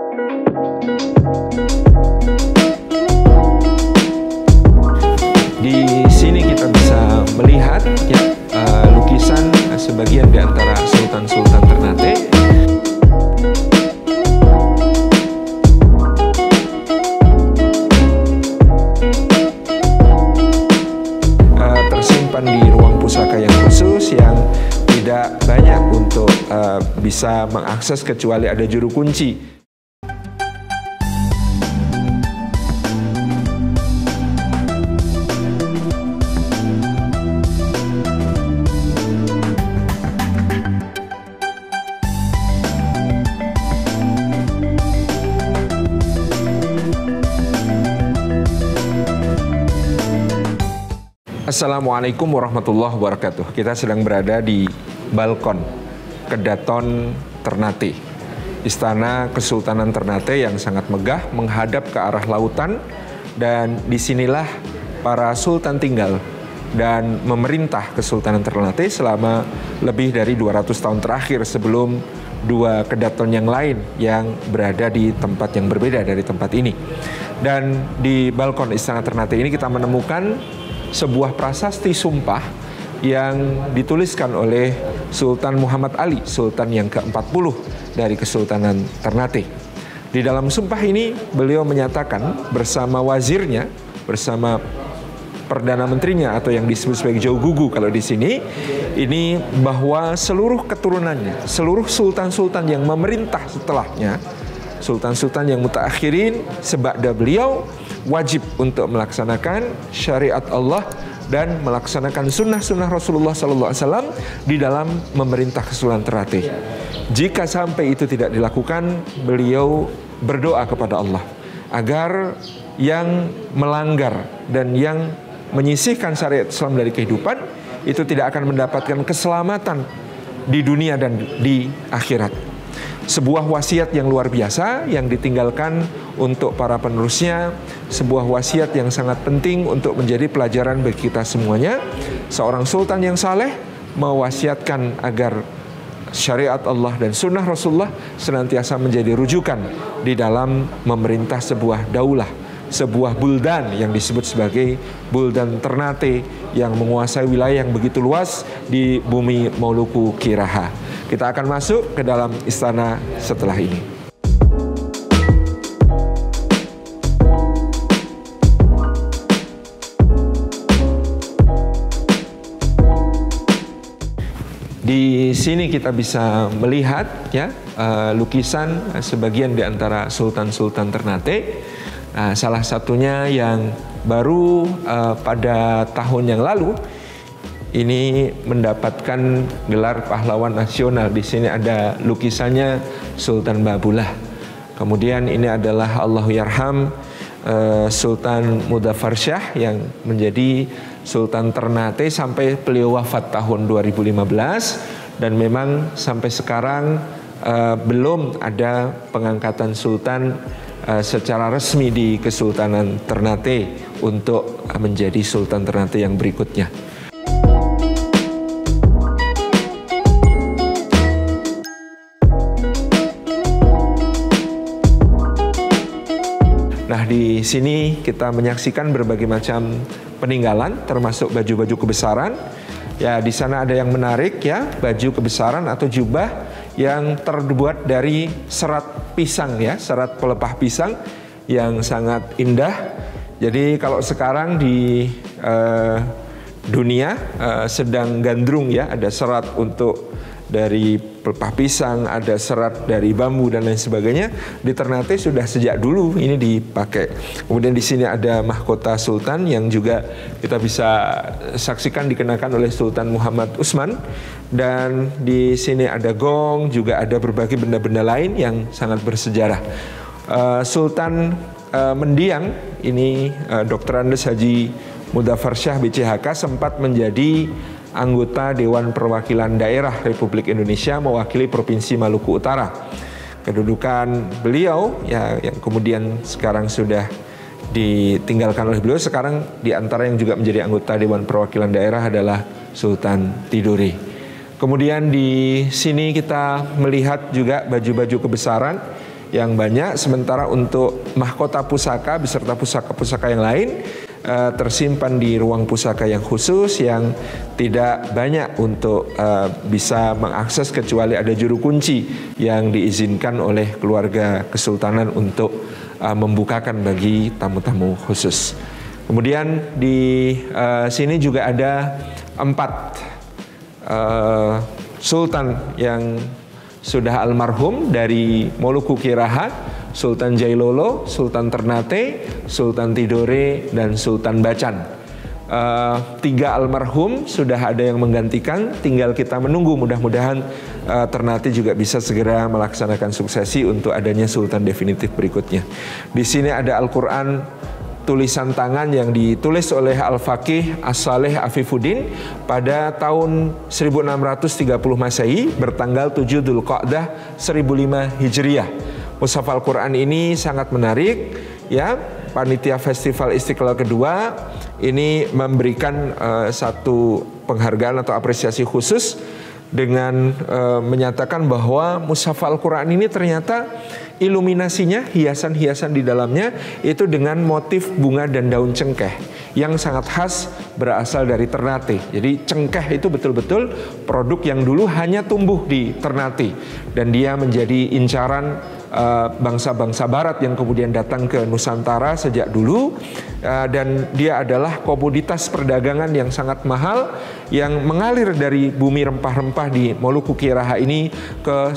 Di sini kita bisa melihat ya, lukisan sebagian di antara sultan-sultan Ternate. Tersimpan di ruang pusaka yang khusus yang tidak banyak untuk bisa mengakses kecuali ada juru kunci. Assalamualaikum warahmatullahi wabarakatuh. Kita sedang berada di balkon Kedaton Ternate, Istana Kesultanan Ternate yang sangat megah menghadap ke arah lautan, dan disinilah para sultan tinggal dan memerintah Kesultanan Ternate selama lebih dari 200 tahun terakhir sebelum dua kedaton yang lain yang berada di tempat yang berbeda dari tempat ini. Dan di balkon Istana Ternate ini kita menemukan sebuah prasasti sumpah yang dituliskan oleh Sultan Muhammad Ali, Sultan yang ke-40 dari Kesultanan Ternate. Di dalam sumpah ini beliau menyatakan bersama wazirnya, bersama Perdana Menterinya atau yang disebut sebagai Jaugugu kalau di sini, ini bahwa seluruh keturunannya, seluruh sultan-sultan yang memerintah setelahnya, sultan-sultan yang mutaakhirin sebada beliau, wajib untuk melaksanakan syariat Allah dan melaksanakan sunnah-sunnah Rasulullah SAW di dalam memerintah Kesultanan Ternate. Jika sampai itu tidak dilakukan, beliau berdoa kepada Allah agar yang melanggar dan yang menyisihkan syariat Islam dari kehidupan itu tidak akan mendapatkan keselamatan di dunia dan di akhirat. Sebuah wasiat yang luar biasa yang ditinggalkan untuk para penerusnya, sebuah wasiat yang sangat penting untuk menjadi pelajaran bagi kita semuanya. Seorang sultan yang saleh mewasiatkan agar syariat Allah dan sunnah Rasulullah senantiasa menjadi rujukan di dalam memerintah sebuah daulah, sebuah buldan yang disebut sebagai Buldan Ternate yang menguasai wilayah yang begitu luas di bumi Maluku Kiraha. Kita akan masuk ke dalam istana setelah ini. Di sini kita bisa melihat ya, lukisan sebagian di antara sultan-sultan Ternate. Salah satunya yang baru pada tahun yang lalu ini mendapatkan gelar pahlawan nasional. Di sini ada lukisannya Sultan Babullah. Kemudian ini adalah Allahyarham Sultan Mudaffar Shah yang menjadi Sultan Ternate sampai beliau wafat tahun 2015, dan memang sampai sekarang belum ada pengangkatan sultan secara resmi di Kesultanan Ternate untuk menjadi Sultan Ternate yang berikutnya. Nah, di sini kita menyaksikan berbagai macam peninggalan, termasuk baju-baju kebesaran. Ya, di sana ada yang menarik ya, baju kebesaran atau jubah yang terbuat dari serat pisang ya, serat pelepah pisang yang sangat indah. Jadi kalau sekarang di dunia sedang gandrung ya, ada serat untuk dari pelepah pisang, ada serat dari bambu dan lain sebagainya. Di Ternate sudah sejak dulu ini dipakai. Kemudian di sini ada mahkota sultan yang juga kita bisa saksikan dikenakan oleh Sultan Muhammad Utsman. Dan di sini ada gong, juga ada berbagai benda-benda lain yang sangat bersejarah. Sultan mendiang ini Dr. Andes Haji Mudaffar Shah BCHK sempat menjadi anggota Dewan Perwakilan Daerah Republik Indonesia mewakili Provinsi Maluku Utara. Kedudukan beliau ya yang kemudian sekarang sudah ditinggalkan oleh beliau, sekarang di antara yang juga menjadi anggota Dewan Perwakilan Daerah adalah Sultan Tidore. Kemudian di sini kita melihat juga baju-baju kebesaran yang banyak, sementara untuk mahkota pusaka beserta pusaka-pusaka yang lain tersimpan di ruang pusaka yang khusus yang tidak banyak untuk bisa mengakses kecuali ada juru kunci yang diizinkan oleh keluarga kesultanan untuk membukakan bagi tamu-tamu khusus. Kemudian di sini juga ada 4 sultan yang sudah almarhum dari Moluku Kiraha, Sultan Jailolo, Sultan Ternate, Sultan Tidore, dan Sultan Bacan. 3 almarhum sudah ada yang menggantikan, tinggal kita menunggu, mudah-mudahan Ternate juga bisa segera melaksanakan suksesi untuk adanya sultan definitif berikutnya. Di sini ada Al-Quran tulisan tangan yang ditulis oleh Al-Faqih As-Saleh Afifuddin pada tahun 1630 Masehi bertanggal 7 Dzulqa'dah 1005 Hijriah. Mushaf Al-Quran ini sangat menarik, ya. Panitia Festival Istiqlal kedua ini memberikan satu penghargaan atau apresiasi khusus dengan menyatakan bahwa Mushaf Al-Quran ini ternyata iluminasinya, hiasan-hiasan di dalamnya itu dengan motif bunga dan daun cengkeh yang sangat khas berasal dari Ternate. Jadi cengkeh itu betul-betul produk yang dulu hanya tumbuh di Ternate dan dia menjadi incaran bangsa-bangsa barat yang kemudian datang ke Nusantara sejak dulu, dan dia adalah komoditas perdagangan yang sangat mahal yang mengalir dari bumi rempah-rempah di Moluku Kiraha ini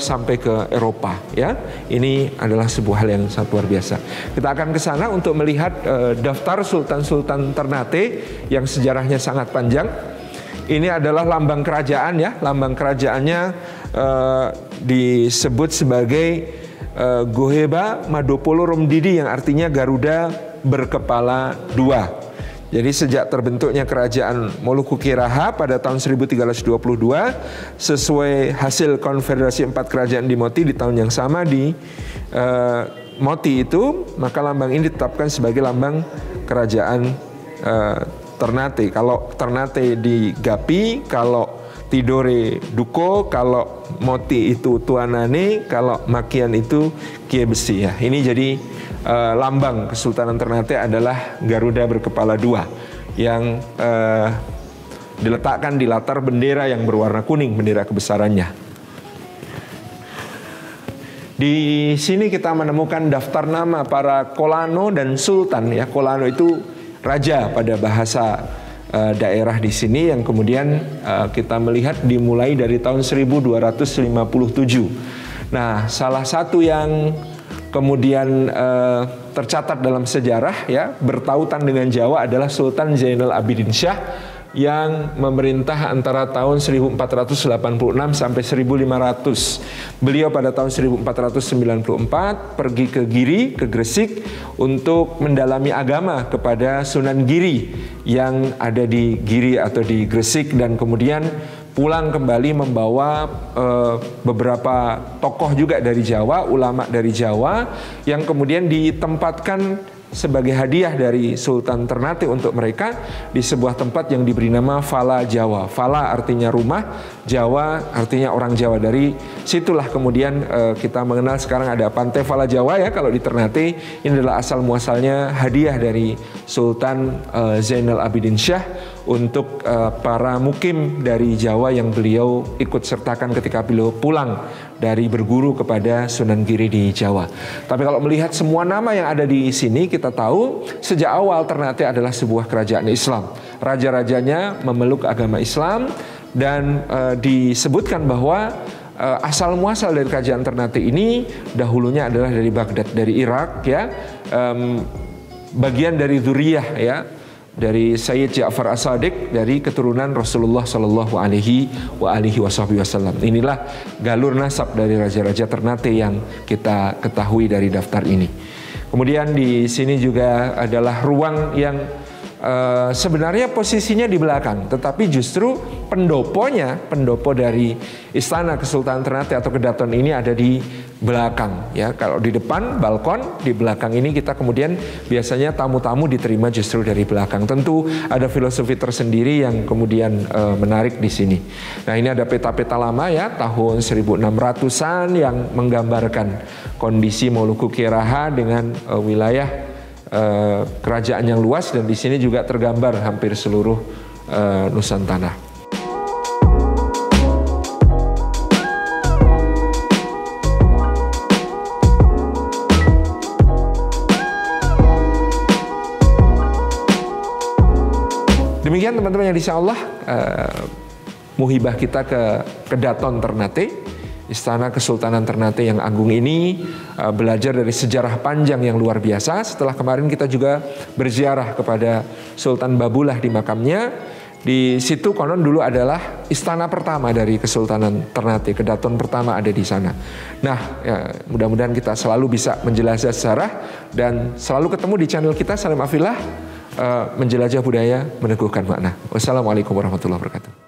sampai ke Eropa, ya. Ini adalah sebuah hal yang sangat luar biasa. Kita akan ke sana untuk melihat daftar sultan-sultan Ternate yang sejarahnya sangat panjang. Ini adalah lambang kerajaan, ya. Lambang kerajaannya disebut sebagai Goheba Madopolo Romdidi, yang artinya Garuda berkepala 2. Jadi sejak terbentuknya kerajaan Moluku Kiraha pada tahun 1322 sesuai hasil konfederasi 4 kerajaan di Moti di tahun yang sama di Moti itu, maka lambang ini ditetapkan sebagai lambang kerajaan Ternate. Kalau Ternate di Gapi, kalau Tidore Duko, kalau Moti itu Tuanane, kalau Makian itu Kie Besi, ya. Ini jadi lambang Kesultanan Ternate adalah Garuda berkepala 2 yang diletakkan di latar bendera yang berwarna kuning, bendera kebesarannya. Di sini kita menemukan daftar nama para Kolano dan Sultan, ya. Kolano itu raja pada bahasa daerah di sini yang kemudian kita melihat dimulai dari tahun 1257. Nah, salah satu yang kemudian tercatat dalam sejarah, ya, bertautan dengan Jawa adalah Sultan Zainal Abidin Syah yang memerintah antara tahun 1486 sampai 1500. Beliau pada tahun 1494 pergi ke Giri, ke Gresik untuk mendalami agama kepada Sunan Giri yang ada di Giri atau di Gresik, dan kemudian pulang kembali membawa beberapa tokoh juga dari Jawa, ulama dari Jawa yang kemudian ditempatkan sebagai hadiah dari Sultan Ternate untuk mereka di sebuah tempat yang diberi nama Fala Jawa. Fala artinya rumah, Jawa artinya orang Jawa. Dari situlah kemudian kita mengenal sekarang ada Pantai Fala Jawa, ya, kalau di Ternate. Ini adalah asal muasalnya hadiah dari Sultan Zainal Abidin Syah untuk para mukim dari Jawa yang beliau ikut sertakan ketika beliau pulang dari berguru kepada Sunan Giri di Jawa. Tapi kalau melihat semua nama yang ada di sini, kita tahu sejak awal Ternate adalah sebuah kerajaan Islam. Raja-rajanya memeluk agama Islam, dan disebutkan bahwa asal muasal dari kerajaan Ternate ini dahulunya adalah dari Baghdad, dari Irak, ya, bagian dari Dzuriyah, ya, dari Sayyid Ja'far As-Sadiq, dari keturunan Rasulullah Shallallahu Alaihi Wasallam. Inilah galur nasab dari raja-raja Ternate yang kita ketahui dari daftar ini. Kemudian di sini juga adalah ruang yang sebenarnya posisinya di belakang, tetapi justru pendopo dari Istana Kesultanan Ternate atau Kedaton ini ada di belakang ya. Kalau di depan balkon, di belakang ini kita kemudian biasanya tamu-tamu diterima justru dari belakang. Tentu ada filosofi tersendiri yang kemudian menarik di sini. Nah, ini ada peta-peta lama ya tahun 1600-an yang menggambarkan kondisi Moluku Keraha dengan wilayah kerajaan yang luas, dan di sini juga tergambar hampir seluruh Nusantara. Demikian teman-teman yang insya Allah muhibah kita ke Kedaton Ternate, Istana Kesultanan Ternate yang agung ini, belajar dari sejarah panjang yang luar biasa. Setelah kemarin kita juga berziarah kepada Sultan Babullah di makamnya. Di situ konon dulu adalah istana pertama dari Kesultanan Ternate, Kedaton pertama ada di sana. Nah, ya, mudah-mudahan kita selalu bisa menjelajah sejarah dan selalu ketemu di channel kita Salim Afillah, menjelajah budaya, meneguhkan makna. Wassalamualaikum warahmatullahi wabarakatuh.